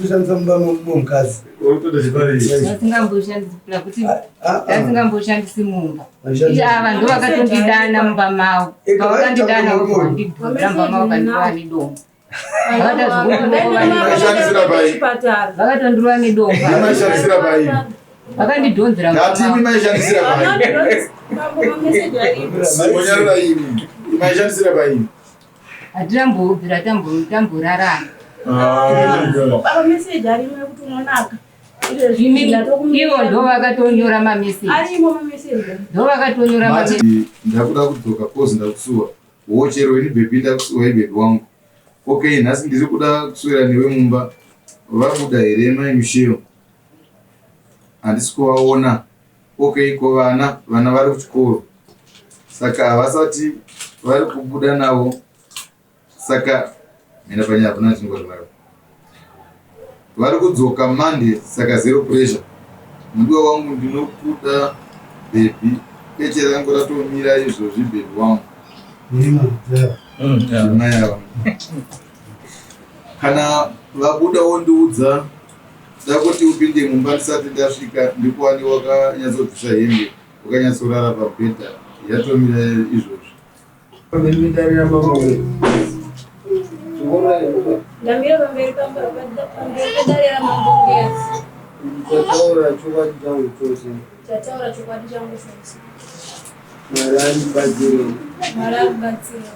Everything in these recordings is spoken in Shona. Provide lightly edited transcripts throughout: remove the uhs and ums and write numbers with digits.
Kushandisa mumkazi. Ndasingamboshandisi mumba. Ava ndo vakatondidana mumba mavo. Vakandidana ramba mavo kandiwa nedombo. Vakatondirwa nedombo. Vakandidhonzera hatirambobvira tamborarana. Ivo ndo vakatonyora mameseji. Ndakuda kudzoka kozi ndakusuwa wochero ini bhebi ndakusuwa ibhebi wangu. Okay, nhasi ndiri kuda kuswera newe mumba. Vakuda here mai Michelle? Handisi kuvaona. Okay, ko vana vari kuchikoro saka havasati vari kubuda navo, saka mina panyaya kuna chingodaro vari kudzoka Monday, saka zero pressure. Mudiwa wangu ndinokuda bhebi, echera rangu ratomira izvozvi bhebi wangu mai ava. Kana vabuda wondiudza ndakuti upinde mumba ndisati ndasvika ndikuwani wakanyatsobvisa hembe wakanyatsorara pabhedha yatomira izvozvi. Pamiridarira mamwe. Ndamira pamberi padarira mambongezi. Tataura chokwadi changu chose. Tataura chokwadi changu chose. Marari badzire. Marari badzire.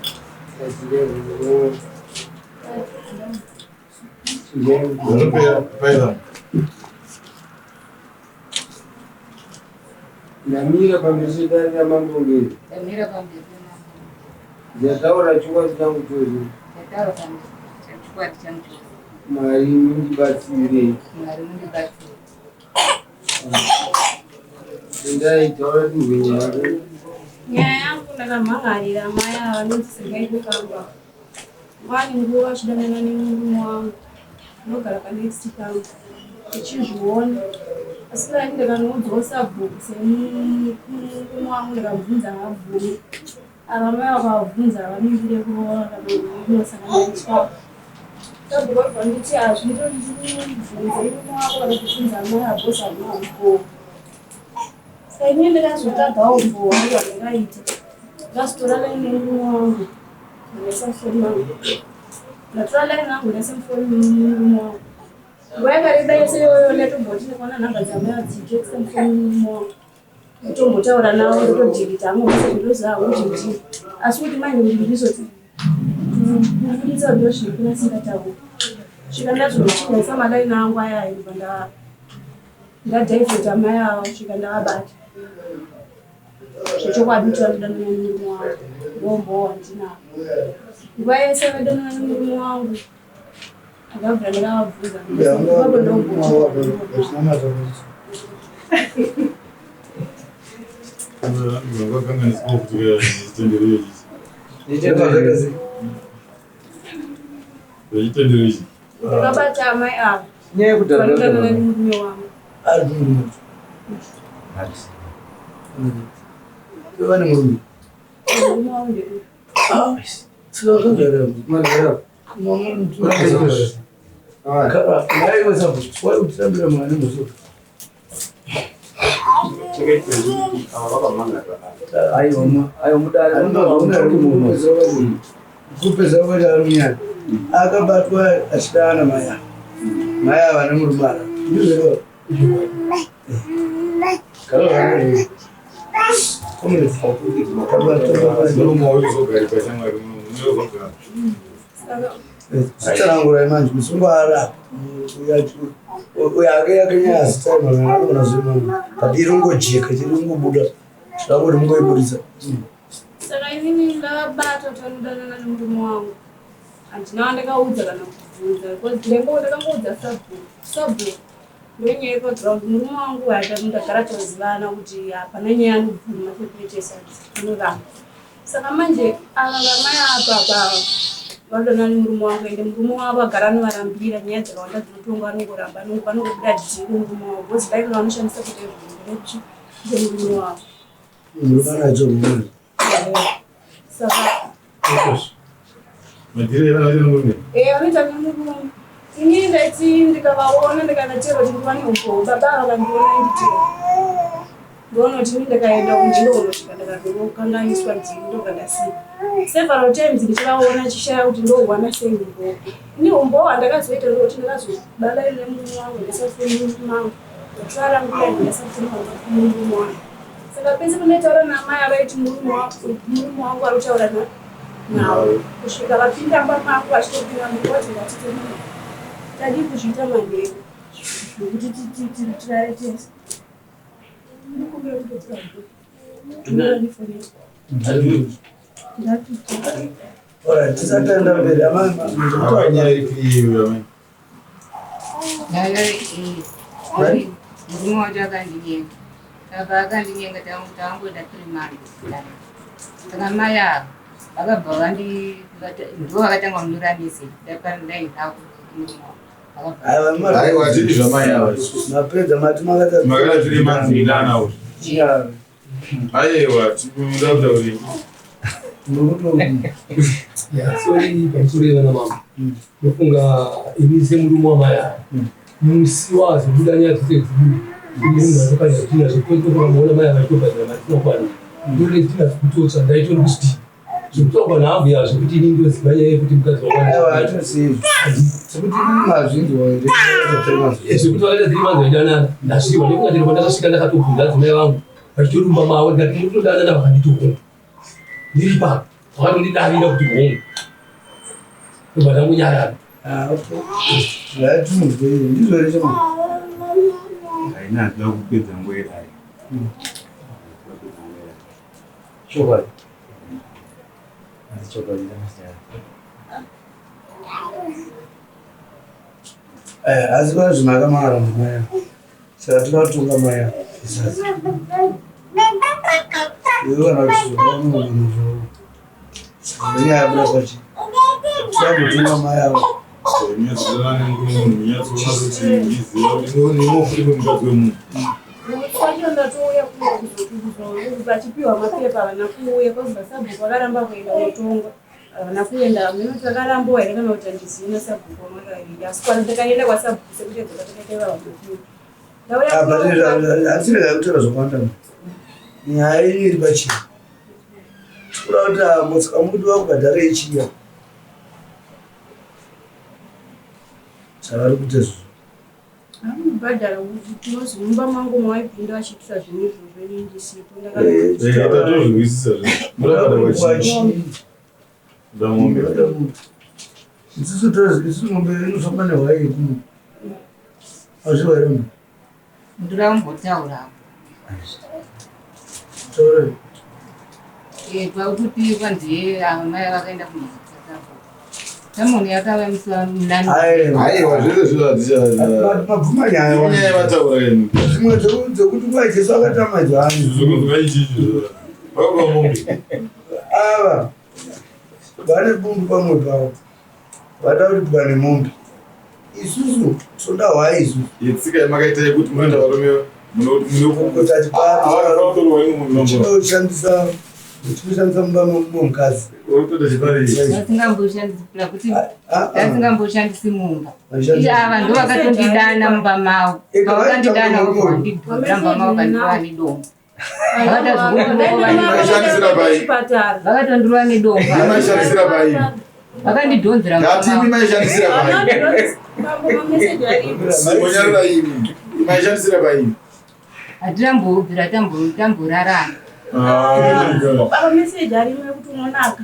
Ndamira pamberi pamambongezi. Ndataura chokwadi changu chose. Mwari mundibatsire. Ndaitaura ndingwenya. Nyaya yangu ndakamhangarira mai ava ndodzisingai kukamba. Mwani nguva achidanana nemurume wangu anogara panext kangu tichizviona, asi dai ndakanoudzawo sabhuku semurume wangu ndakamubvunza mabvuri ava mai vakabvunza vaningire kuona kanosangana nechwavo. Sabhuku vabva nditi hazvito ndimubvunze murume wako vakatibvunza mai abhosi amuhambo. Saka ine ndakazotagawo mbowa ndikandingaita ndasitora laini nemurume wangu nesamfoni wangu. Ndatora laini yangu nesamfoni murume wangu. Nguva yakareba yese iyoyo ndatomboti ndikaona nhamba dzamai adzike kusamfoni murume wangu. Ndatombotaura navo ndotodhirita amwe ose ndoziva kuti asi kuti manje kuti ndizoti ndikudisa kuti ndosvika kuna singataura. Svika ndazochigaisa malaini angu aya ibva ndadhaivhota mai avo svika ndavabata. Zvechokwadi kuti vandidanana nemurume wangu ndombowa ndinavo. Nguva yese vadanana nemurume wangu akabvira ndakavabvunza ipapo ndakabata amai avo vandidanana nemurume wangu. Vane murume. Murume wangu ndiri. Saka utambira mwana muso. Ayo mudara kupeza kuti arunyana akabatwa achidana maya maya vane murumara zita rangu raimanje musungwara uyakeyakanyazitaimaaonazvino kadirongojeka chiringobuda chidangoti mungoibudisa. Saka inini ndakabata kuti vanodanana nemurume wangu handina wandakaudza kana kubvunza because ndengo ndakangoudza sabhuku ndonyaya yekagiraundi murume wangu ndagara tozivana kuti hapana nyaya anobvuma sekuitesa inoramba. Saka manje ava vamai apa vanodanana nemurume wangu ende murume wavo agara anovarambira nyaya dzakawanda dzinotonga anongoramba vanongobuda dhiri murume wavo because baibuli vanoshandisa kuti zvinhu ndemurume wavo. Madhiri era ari murume. Vanoita nemurume. Ini ndati ndikavaona ndikanateerwa kuti ndivane upo baba vakandiona nditero ndoona kuti ndikaenda kunjiro nosvika ndakakanganiswa ndoga ndasiya several times ndichavaona chishaya kuti ndohwana sei umbo ini umbo handakazoita ndokuti ndakazobalaire munhu wangu ndisafuni munhu mangu ndatsvaranguya ndisafuni munhu wangu saka pese kunetaura namai avaiti murume wangu ari kutaura nawo kusvika vapinda mbamako vachitopinda mukoti ngatite munhu tadi kuzviita mandei nokuti tirare tese ndikumbira kutotira tisataenda mberi murume wacho akandinyenga baba akandinyenga tangoda 3 months saka mai avo vakabva ndo vakatanga kundiramisa ndapandainhako aiwa zviri zvamai ava mapedza mati makata 3 months ndanawo aiwa tikuda kutauri sorry pamusoro vana mama ndofunga ini semurume wamaya musi wazo kuda nyaya dzose dziri munhu atokanya zvitina zvekutokamuona mai avaitobhadhira matinokwana ndore zvitina zvekutotsa ndaitori kusiti zvekutokwana hangu ya zvekuti ini ndoziva nyaya yekuti mukadzi wakwanaatosii sekuti mazvinzwa zvekuti vakaita 3 months vaidanana ndasviwa ndekungatiri pandakasvika ndakatobvunza adzimai vangu vachitorumba mavo ndikati mutodanana vakanditohonga ndiri papo vakatondidarira kuti honga ndobva ndangunyarara ndizvo haina toda kupedza nguva yedai chokwadi asi pane zvinhu akamara mumaya saka tinotunga maya isazi iwe kana kutizoamunhu nenyaya yabuda kwachi tisagotunga maya avo kwacho ndatouya vachipiwa mapepa havana kuuya kwazi vasabhuku vakaramba kuenda kunotonga havana kuenda mino takarambowa here kana kuti handizina sabhuku wamakairi asi kwana takaenda kwasabhuku sekuti dzakatakaiteva vamafio hatirega kutaura zvakawanda nyaya yenyu iri pachii tikuda kuti mosaka mudiwa kubhadhara yechiya savari kuita izvozvo amubhadhara kuti tinozi mumba mangu mawaipinda vachitira zvinhu izvozvo indisipo isusu mombe inofamba nehwai yekumu azvivairona ndiraumbotaurawo taurai pakuti panziye amai vakaenda kumuzikatako tamoni yakava musanani aiwa zvese mabvuma nyaya vataura enu zvimwe dzekuti nguva jesu akatamadzani ava vane bundu pamwe pavo vada kuti pane mombe isusu toda hwai isusu yetsika yamakaita yekuti munoenda varume tinoshandisa mumba momukadzi tasingamboshandisi mumba ava ndo vakatondidana mumba mavo vakandidana mumba mavo kandiva nedomba vakatondirwa nedomba vakandidhonzera ngatimi maishandisira maishandisira paini hatirambobvira tamborarana mameseji arimo ekuti unonaka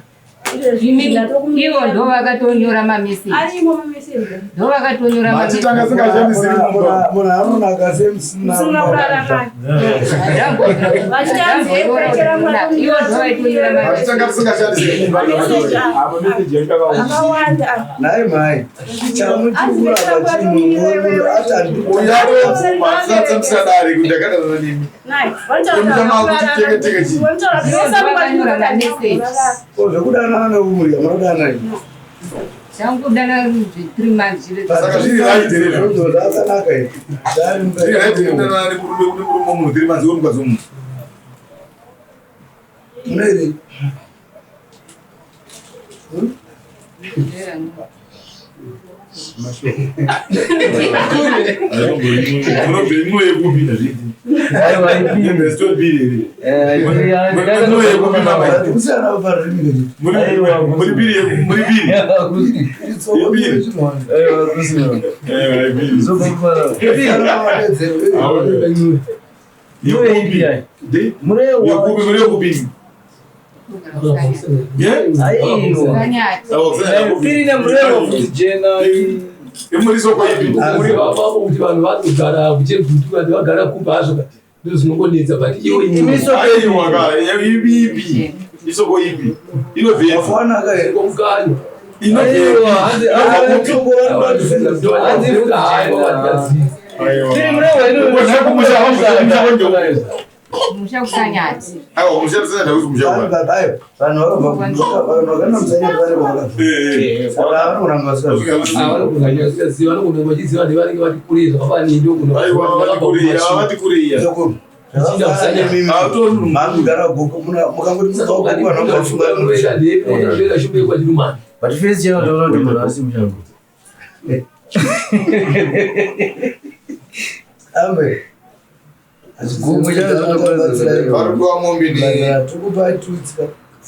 ivo ndo vakatonyora mameseji arimo mameseji ndo vakatonyora matitanga singashandisiri mumba munhu anonaka semusina matitanga tisingashandisiri mumba nai mai chamutikura pachimunhu uyarovuma tisatsemusadari kuti akadanana nemi emutamakuti teke vakanyora mameseji zvekudanana neumurya munodanai changudana 3 months saka zviri zvakanaka zviriaiudanana nemurume munhu 3 months womukadzi womunhu munoiri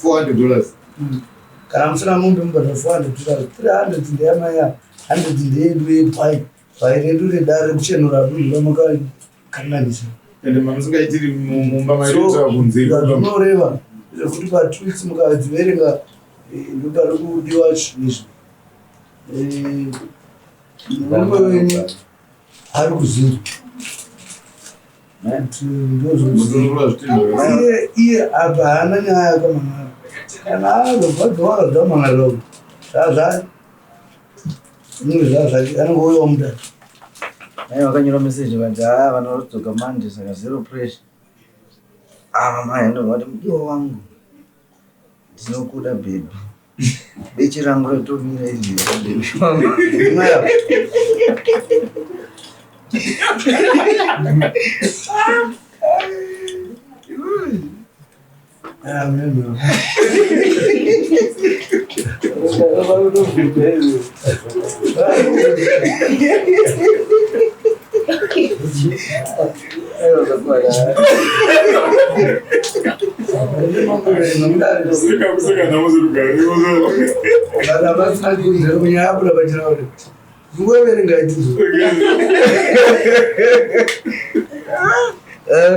$400. Kana musina mumbi mbada $400, $300 ndeyamaya, $100 ndeyedu yepai pairedu redare kuchenura dunhu ramakanganisa. Ende mamusingaitiri mumba mairota kunze zvanoreva zvekuti patweets mukadziverenga ndopari kudiwa zvinhu izvi murume wenyu ari kuzinza iye apa haana nyaya yakamangara kana azobvadzawara zvamangarao zvazvati mumwe zvazvati anongouyawo mudati. Wakanyora message vanti vanodzoka Monday saka zero pressure. Mai ndovati mudiwa wangu ndinokuda baby. Bechi rangu ratomira izvi baby wangu.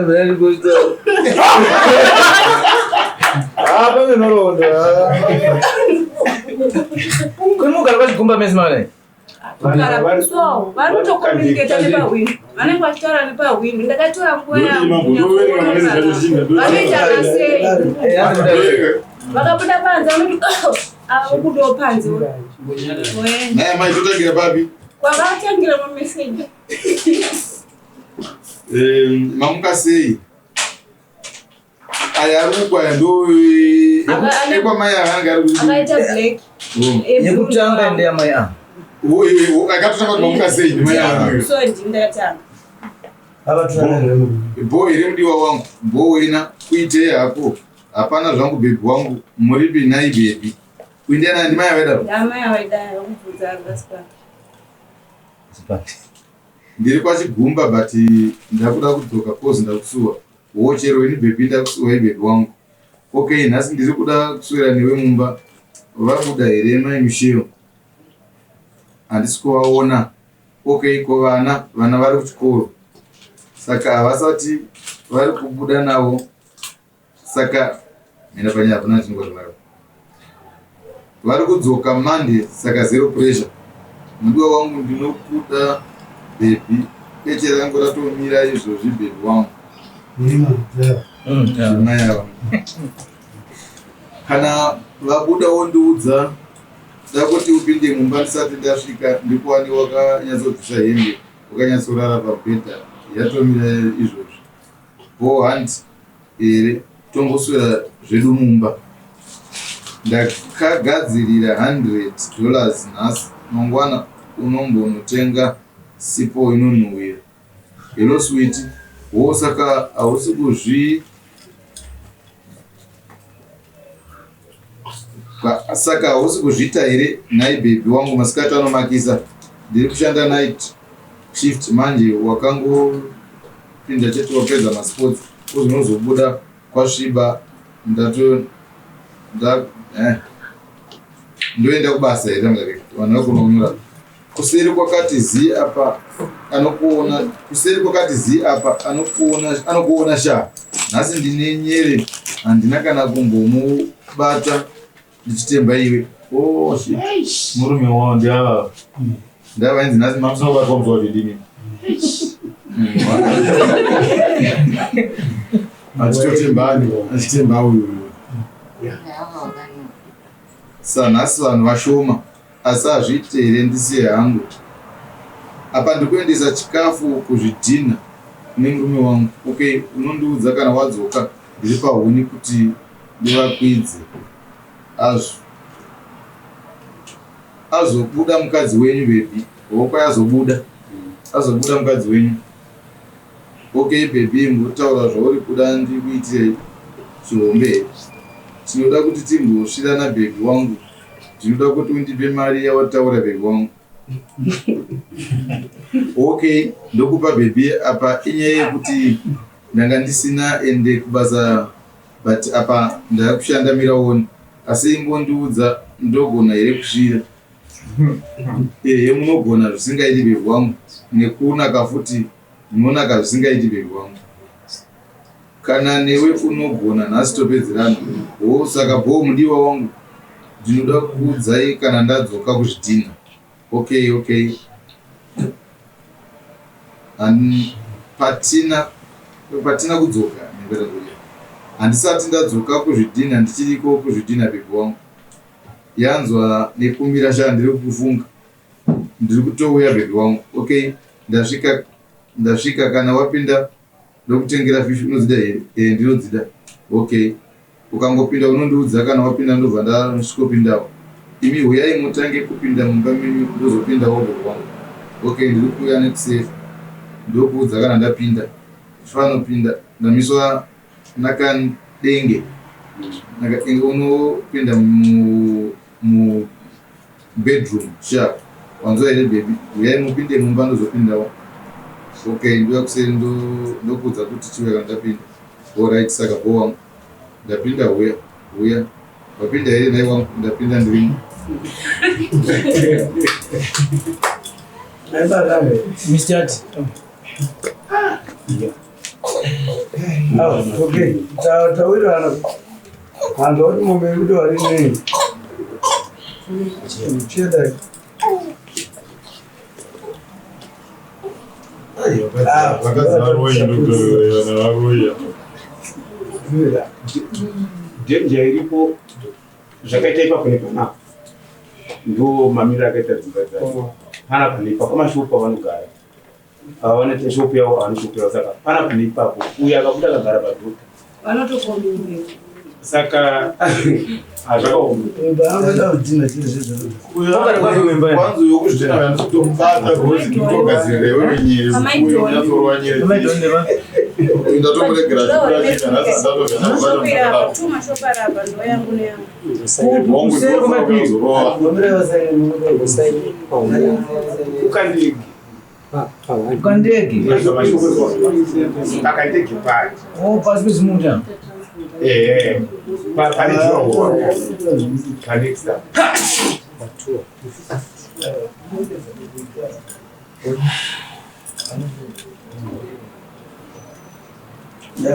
Very good. Kumugara kwachigumba mesi mane. So, vanotokomuniketa nepahwino. Vanenge vachitaura nepahwino. Ndakatora nguva yangu. Vanoita nasei. Vakabuda panze vanoti akubudawo panze. Naye mai totangira papi? Kwavakatangira mameseji. Mamuka sei? Aya arukwa ndo ekwa mai anga ari kuti akaita black. Yekutanga ndiya mai a. Akatotanga kuti mamuka sei mai anga. So ndindatanga. Bo iri mudiwa wangu, bo wena kuite hapo. Hapana zvangu baby wangu, muripi nai baby. Kuindiana ndi mai aweda. Mai aweda yakubvunza ngaspa. Ndiri kwachigumba but ndakuda kudzoka pose ndakusuwa. Wochero ini baby ndakusuwa baby wangu. Okay, nhasi ndiri kuda kuswera newe mumba. Vabuda here mai Michelle. Handisi kuvaona. Okay, ko vana vari kuchikoro. Saka havasati vari kubuda navo. Saka mina panyaya kuna chinongozvinaro. Vari kudzoka Monday saka zero pressure. Mudiwa wangu ndinokuda baby. Echera rangu ratomira izvozvi baby wangu. Mai ava. Kana vabuda wondiudza dakuti upinde mumba ndisati ndasvika ndipo wani wakanyatsobvisa hembe wakanyatsorara pabhedha yatomira izvozvi. Bo hand here tomboswera zvedu mumba. Ndakagadzirira $100 nhasi mangwana unombonotenga sipo inonhuhwira. Hello sweet, wo saka hausi kuzvi saka hausi kuzvita here nai baby wangu masikati anomakisa ndiri kushanda night shift manje wakangopinda chete wapedza masports uzinozobuda kwasviba ndoenda kubasa here mubereki vanhu vakona kunyora kuseri kwakati zi apa anokuona kuseri kwakati zi apa anokuona sha nhasi ndine nyere handina kana kumbomubata ndichitemba iwe murume wao ndiava ndava inzi nhasi mamusobatwa muzwa zvidini achitemba uyu sanhasi vanhu vashoma asi hazviite here ndisiye hangu apa ndikuendesa chikafu kuzvidhina nemurume wangu. Okay, unondiudza kana wadzoka ndiri pahuni kuti ndivakwidze azobuda mukadzi wenyu bebi hokwa azobuda mukadzi wenyu. Okay bebi, ngotaura zvauri kuda ndikuitire chihombe tinoda kuti timbosvirana bebi wangu, ndinoda kuti undipe mari yawataura bebi wangu. Okay, ndokupa bebi apa inyaya yekuti ndanga ndisina ende kubasa but apa ndakushanda miraoni asi imbondiudza ndogona here kusvira. Munogona zvisingaiti bebi wangu nekunaka futi munonaka zvisingaiti bebi wangu. Kana newe unogona nhasi topedzerana saka mudiwa wangu ndinoda kuudzai kana ndadzoka kuzvidhina. Okay. Patina kudzoka handisati ndadzoka kuzvidhina ndichiriko kuzvidhina bebi wangu. Yanzwa nekumbira sha ndiri kufunga ndiri kutouya bebi wangu. Okay, ndasvika kana wapinda ndokutengera fish unodzida here? Ndinodzida. Okay, ukangopinda unondiudza kana wapinda ndobva ndasvikopindawo. Imi huyai mutange kupinda mumba menyu ndozopindawo bebi wangu. Okay, ndiri kuuya nekusefa ndokuudza kana ndapinda fanopinda ndamiswa nakadenge unopinda mu bedroom sha wanzwa here bebi uyai mupinde mumba ndozopindawo. Okay, ndoya kuseri ndokuudza kuti chiuya kana ndapinda. Alright, saka bo wangu ndapinda. Huya wapinda here nai wangu? Ndapinda ndirimo. Okay, tawirana hantu wati mombe kuti wari nei cheda njenja iripo zvakaita ipapo nepana ndo mamiro akaita dzimba dzacho. Pana pane ipapo pamashopu avanogara vanoti shopu yavo hanoshopu yavo, saka pana pane ipapo uyo akabuda akagara padhuka vanotokombe saka hazvakaomba kwanzo yokuzvidhina vanditombata rozi nditogadzirire wewe nyeri uyo unyatsorowa nyeri ndatomuregera ukandege pakaite gepari pasi pezimuta pane juraho kanexa